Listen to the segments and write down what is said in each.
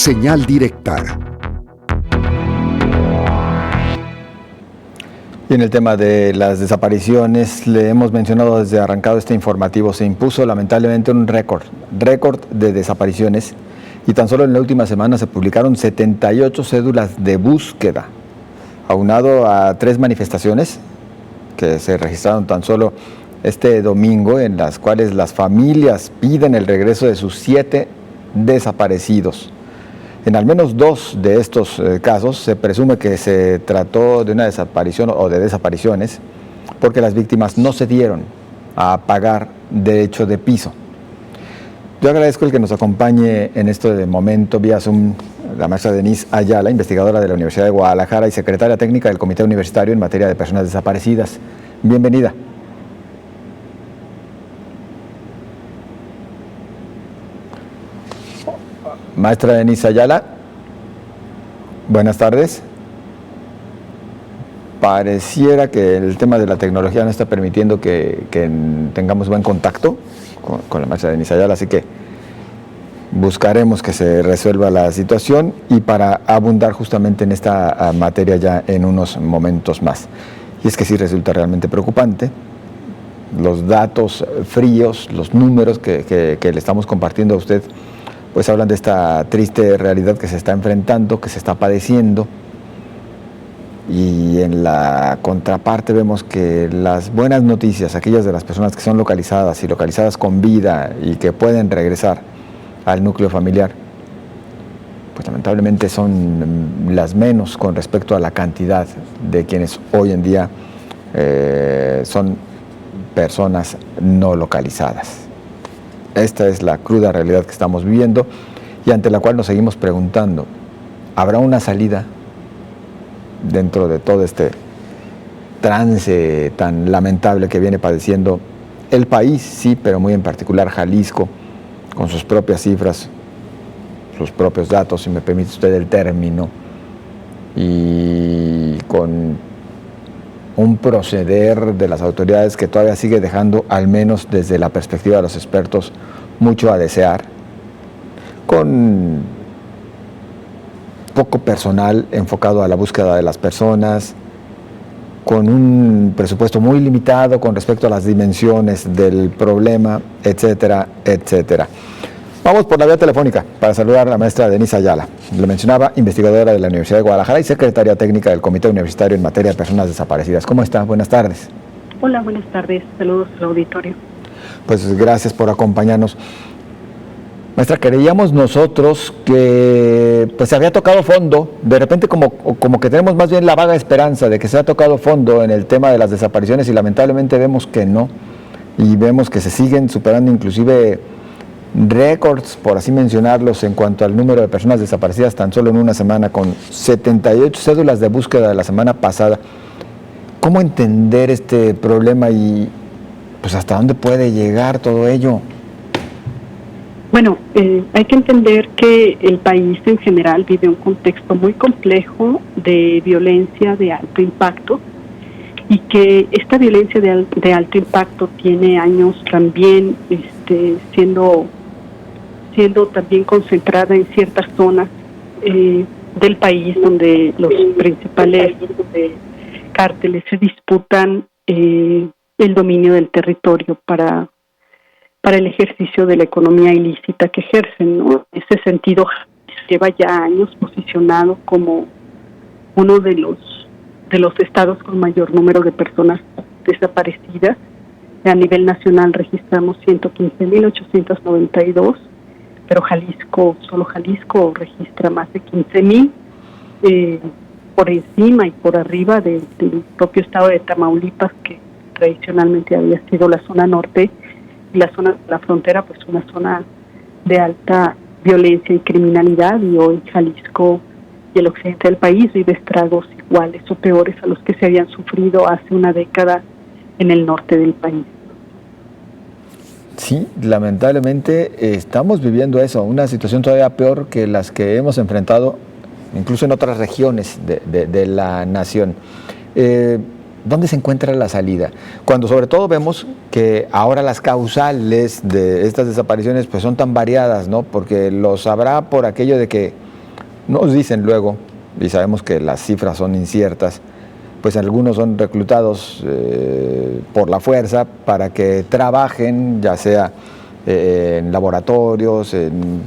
Señal directa. Y en el tema de las desapariciones, le hemos mencionado desde arrancado este informativo, se impuso lamentablemente un récord de desapariciones y tan solo en la última semana se publicaron 78 cédulas de búsqueda, aunado a 3 manifestaciones que se registraron tan solo este domingo, en las cuales las familias piden el regreso de sus 7 desaparecidos. En al menos 2 de estos casos se presume que se trató de una desaparición o de desapariciones porque las víctimas no se dieron a pagar derecho de piso. Yo agradezco el que nos acompañe en este momento vía Zoom la maestra Denise Ayala, investigadora de la Universidad de Guadalajara y secretaria técnica del Comité Universitario en materia de personas desaparecidas. Bienvenida. Maestra Denise Ayala, buenas tardes. Pareciera que el tema de la tecnología no está permitiendo que tengamos buen contacto con la maestra Denise Ayala, así que buscaremos que se resuelva la situación y para abundar justamente en esta materia ya en unos momentos más. Y es que sí resulta realmente preocupante los datos fríos, los números que le estamos compartiendo a usted, pues hablan de esta triste realidad que se está enfrentando, que se está padeciendo, y en la contraparte vemos que las buenas noticias, aquellas de las personas que son localizadas y localizadas con vida y que pueden regresar al núcleo familiar, pues lamentablemente son las menos con respecto a la cantidad de quienes hoy en día son personas no localizadas. Esta es la cruda realidad que estamos viviendo y ante la cual nos seguimos preguntando, ¿habrá una salida dentro de todo este trance tan lamentable que viene padeciendo el país? Sí, pero muy en particular Jalisco, con sus propias cifras, sus propios datos, si me permite usted el término, y con un proceder de las autoridades que todavía sigue dejando, al menos desde la perspectiva de los expertos, mucho a desear, con poco personal enfocado a la búsqueda de las personas, con un presupuesto muy limitado con respecto a las dimensiones del problema, etcétera, etcétera. Vamos por la vía telefónica para saludar a la maestra Denise Ayala. Lo mencionaba, investigadora de la Universidad de Guadalajara y secretaria técnica del Comité Universitario en materia de personas desaparecidas. ¿Cómo está? Buenas tardes. Hola, buenas tardes. Saludos al auditorio. Pues gracias por acompañarnos. Maestra, creíamos nosotros que pues se había tocado fondo, de repente como que tenemos más bien la vaga esperanza de que se ha tocado fondo en el tema de las desapariciones y lamentablemente vemos que no, y vemos que se siguen superando inclusive récords, por así mencionarlos, en cuanto al número de personas desaparecidas tan solo en una semana, con 78 cédulas de búsqueda de la semana pasada. ¿Cómo entender este problema y pues hasta dónde puede llegar todo ello? Bueno, hay que entender que el país en general vive un contexto muy complejo de violencia de alto impacto y que esta violencia de alto impacto tiene años también siendo también concentrada en ciertas zonas del país donde los principales cárteles se disputan el dominio del territorio para el ejercicio de la economía ilícita que ejercen, ¿no? En ese sentido, lleva ya años posicionado como uno de los estados con mayor número de personas desaparecidas. A nivel nacional registramos 115.892, pero solo Jalisco registra más de 15.000, por encima y por arriba del propio estado de Tamaulipas, que tradicionalmente había sido la zona norte, y la zona de la frontera, pues una zona de alta violencia y criminalidad, y hoy Jalisco y el occidente del país vive estragos iguales o peores a los que se habían sufrido hace una década en el norte del país. Sí, lamentablemente estamos viviendo eso, una situación todavía peor que las que hemos enfrentado incluso en otras regiones de la nación. ¿Dónde se encuentra la salida? Cuando sobre todo vemos que ahora las causales de estas desapariciones pues son tan variadas, ¿no? Porque los habrá por aquello de que Nos dicen luego, y sabemos que las cifras son inciertas, pues algunos son reclutados por la fuerza para que trabajen, ya sea en laboratorios, en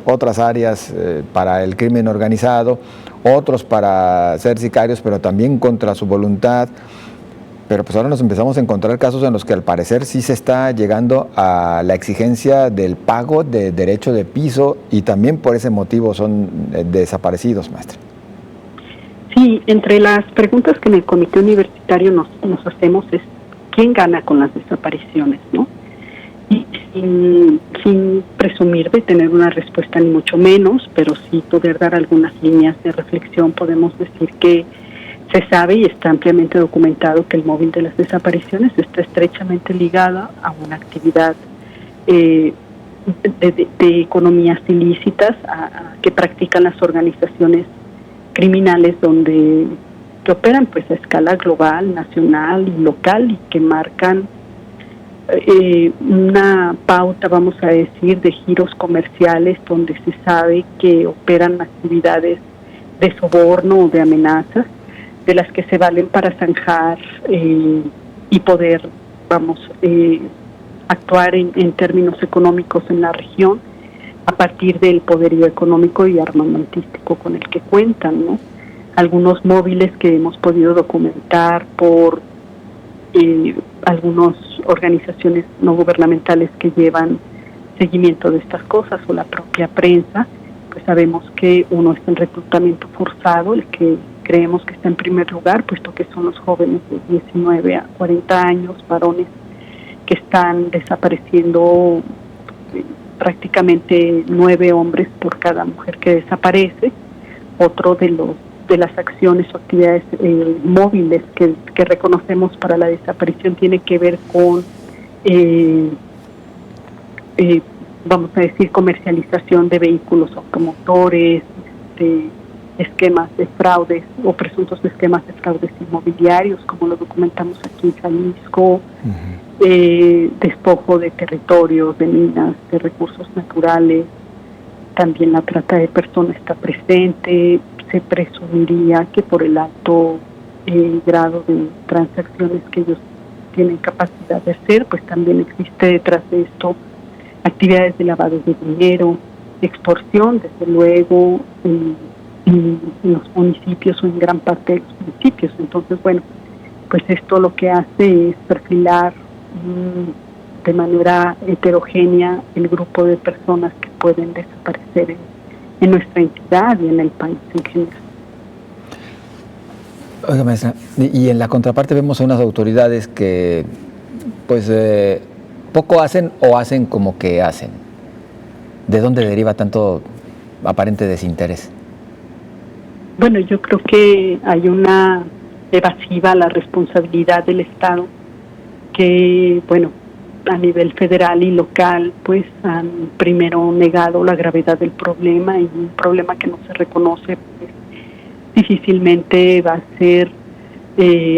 otras áreas para el crimen organizado, otros para ser sicarios, pero también contra su voluntad. Pero pues ahora nos empezamos a encontrar casos en los que al parecer sí se está llegando a la exigencia del pago de derecho de piso y también por ese motivo son desaparecidos, maestra. Sí, entre las preguntas que en el comité universitario nos hacemos es ¿quién gana con las desapariciones, no? Y sin presumir de tener una respuesta ni mucho menos, pero sí poder dar algunas líneas de reflexión, podemos decir que se sabe y está ampliamente documentado que el móvil de las desapariciones está estrechamente ligado a una actividad de economías ilícitas que practican las organizaciones criminales que operan pues a escala global, nacional y local y que marcan una pauta, vamos a decir, de giros comerciales donde se sabe que operan actividades de soborno o de amenazas, de las que se valen para zanjar y poder, actuar en términos económicos en la región a partir del poderío económico y armamentístico con el que cuentan, ¿no? Algunos móviles que hemos podido documentar por algunas organizaciones no gubernamentales que llevan seguimiento de estas cosas o la propia prensa, pues sabemos que uno es el reclutamiento forzado, el que creemos que está en primer lugar, puesto que son los jóvenes de 19 a 40 años, varones, que están desapareciendo prácticamente 9 hombres por cada mujer que desaparece. Otro de las acciones o actividades móviles que reconocemos para la desaparición tiene que ver con, vamos a decir, comercialización de vehículos automotores, esquemas de fraudes o presuntos esquemas de fraudes inmobiliarios, como lo documentamos aquí en Jalisco, despojo de territorios, de minas, de recursos naturales. También la trata de personas está presente. Se presumiría que por el alto grado de transacciones que ellos tienen capacidad de hacer, pues también existe detrás de esto actividades de lavado de dinero, extorsión, desde luego, en los municipios o en gran parte de los municipios. Entonces, bueno, pues esto lo que hace es perfilar de manera heterogénea el grupo de personas que pueden desaparecer en nuestra entidad y en el país en general. Oiga, maestra, y en la contraparte vemos a unas autoridades que pues poco hacen o hacen como que hacen. ¿De dónde deriva tanto aparente desinterés? Bueno, yo creo que hay una evasiva a la responsabilidad del Estado que, bueno, a nivel federal y local, pues han primero negado la gravedad del problema, y un problema que no se reconoce, pues, difícilmente va a ser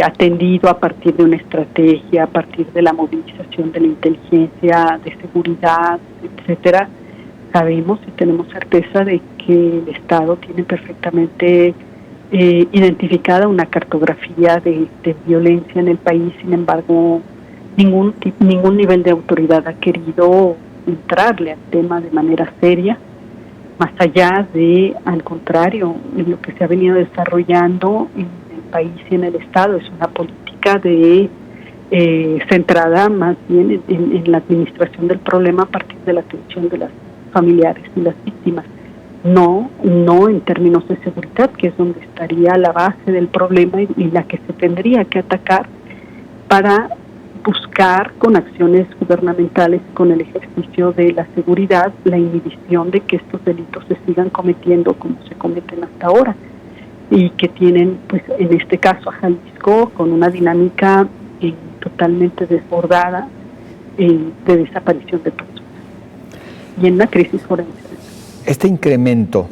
atendido a partir de una estrategia, a partir de la movilización de la inteligencia, de seguridad, etcétera. Sabemos y tenemos certeza de que el Estado tiene perfectamente identificada una cartografía de violencia en el país. Sin embargo, ningún nivel de autoridad ha querido entrarle al tema de manera seria, más allá de, al contrario, en lo que se ha venido desarrollando en el país y en el Estado, es una política centrada más bien en la administración del problema a partir de la atención de las familiares y las víctimas, no en términos de seguridad, que es donde estaría la base del problema y la que se tendría que atacar para buscar con acciones gubernamentales, con el ejercicio de la seguridad, la inhibición de que estos delitos se sigan cometiendo como se cometen hasta ahora, y que tienen, pues en este caso a Jalisco, con una dinámica totalmente desbordada de desaparición de personas y en la crisis forense. Este incremento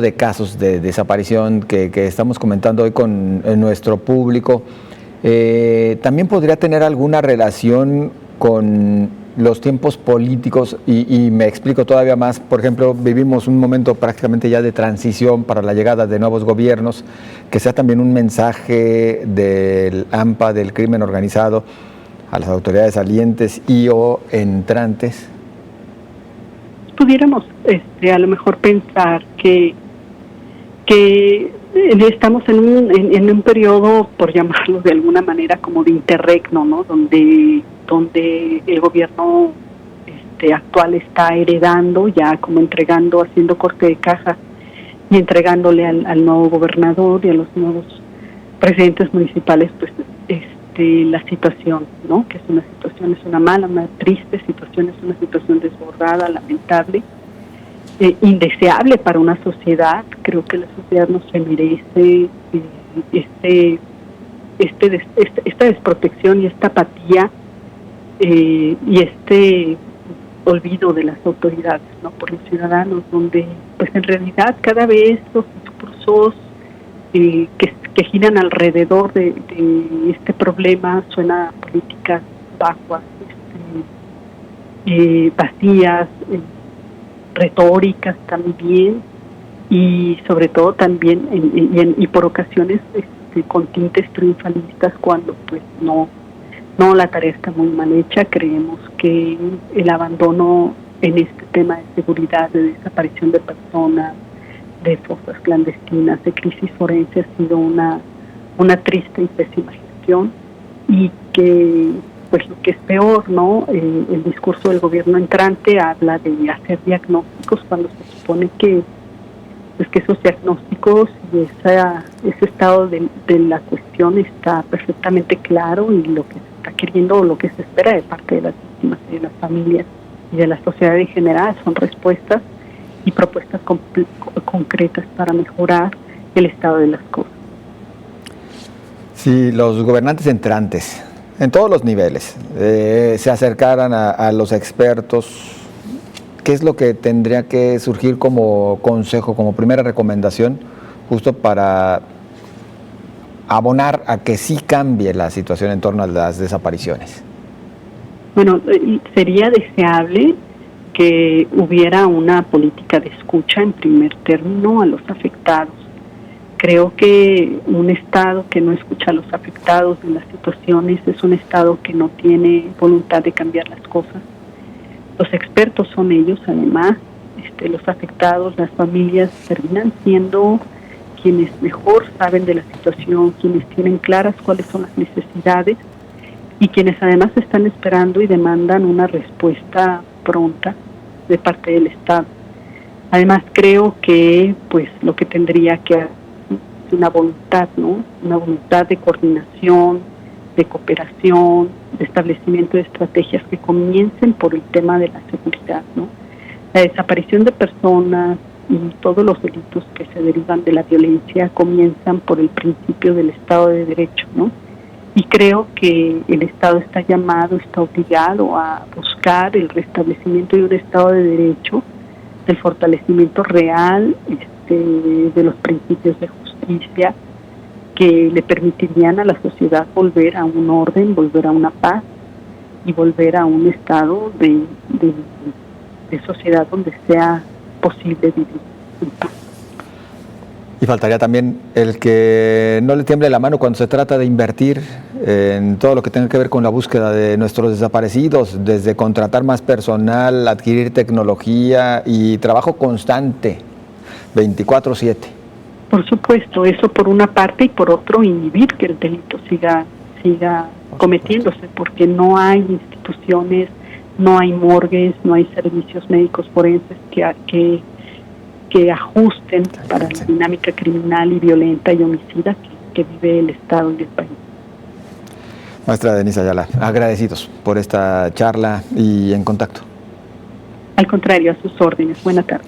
de casos de desaparición que estamos comentando hoy con nuestro público, también podría tener alguna relación con los tiempos políticos, y me explico todavía más. Por ejemplo, vivimos un momento prácticamente ya de transición para la llegada de nuevos gobiernos, que sea también un mensaje del AMPA, del crimen organizado, a las autoridades salientes y o entrantes. Pudiéramos a lo mejor pensar que estamos en un periodo, por llamarlo de alguna manera, como de interregno, ¿no? Donde el gobierno actual está heredando, ya como entregando, haciendo corte de caja y entregándole al nuevo gobernador y a los nuevos presidentes municipales, pues la situación, ¿no? Que es una mala, una triste situación, es una situación desbordada, lamentable, indeseable para una sociedad. Creo que la sociedad no se merece esta desprotección y esta apatía y este olvido de las autoridades, ¿no? Por los ciudadanos, donde pues en realidad cada vez los discursos que giran alrededor de este problema suena a políticas vacuas, vacías, retóricas también, y sobre todo también y por ocasiones con tintes triunfalistas, cuando pues no, la tarea está muy mal hecha. Creemos que el abandono en este tema de seguridad, de desaparición de personas, de fosas clandestinas, de crisis forense, ha sido una triste y pésima gestión, y que pues lo que es peor, ¿no? El discurso del gobierno entrante habla de hacer diagnósticos cuando se supone que esos diagnósticos y ese estado de la cuestión está perfectamente claro, y lo que se está queriendo o lo que se espera de parte de las víctimas y de las familias y de la sociedad en general son respuestas y propuestas concretas para mejorar el estado de las cosas. Si los gobernantes entrantes, en todos los niveles, se acercaran a los expertos, ¿qué es lo que tendría que surgir como consejo, como primera recomendación, justo para abonar a que sí cambie la situación en torno a las desapariciones? Bueno, sería deseable que hubiera una política de escucha en primer término a los afectados. Creo que un Estado que no escucha a los afectados en las situaciones es un Estado que no tiene voluntad de cambiar las cosas. Los expertos son ellos, además, los afectados, las familias, terminan siendo quienes mejor saben de la situación, quienes tienen claras cuáles son las necesidades y quienes además están esperando y demandan una respuesta pronta de parte del Estado. Además, creo que pues lo que tendría que hacer es una voluntad, ¿no? Una voluntad de coordinación, de cooperación, de establecimiento de estrategias que comiencen por el tema de la seguridad, ¿no? La desaparición de personas y todos los delitos que se derivan de la violencia comienzan por el principio del Estado de Derecho, ¿no? Y creo que el Estado está llamado, está obligado a buscar el restablecimiento de un Estado de Derecho, del fortalecimiento real de los principios de justicia, que le permitirían a la sociedad volver a un orden, volver a una paz y volver a un estado de sociedad donde sea posible vivir en paz. Y faltaría también el que no le tiemble la mano cuando se trata de invertir en todo lo que tenga que ver con la búsqueda de nuestros desaparecidos, desde contratar más personal, adquirir tecnología y trabajo constante, 24/7. Por supuesto, eso por una parte, y por otro inhibir que el delito siga cometiéndose, porque no hay instituciones, no hay morgues, no hay servicios médicos forenses que ajusten para la dinámica criminal y violenta y homicida que vive el Estado y el país. Maestra Denise Ayala, agradecidos por esta charla y en contacto. Al contrario, a sus órdenes. Buena tarde.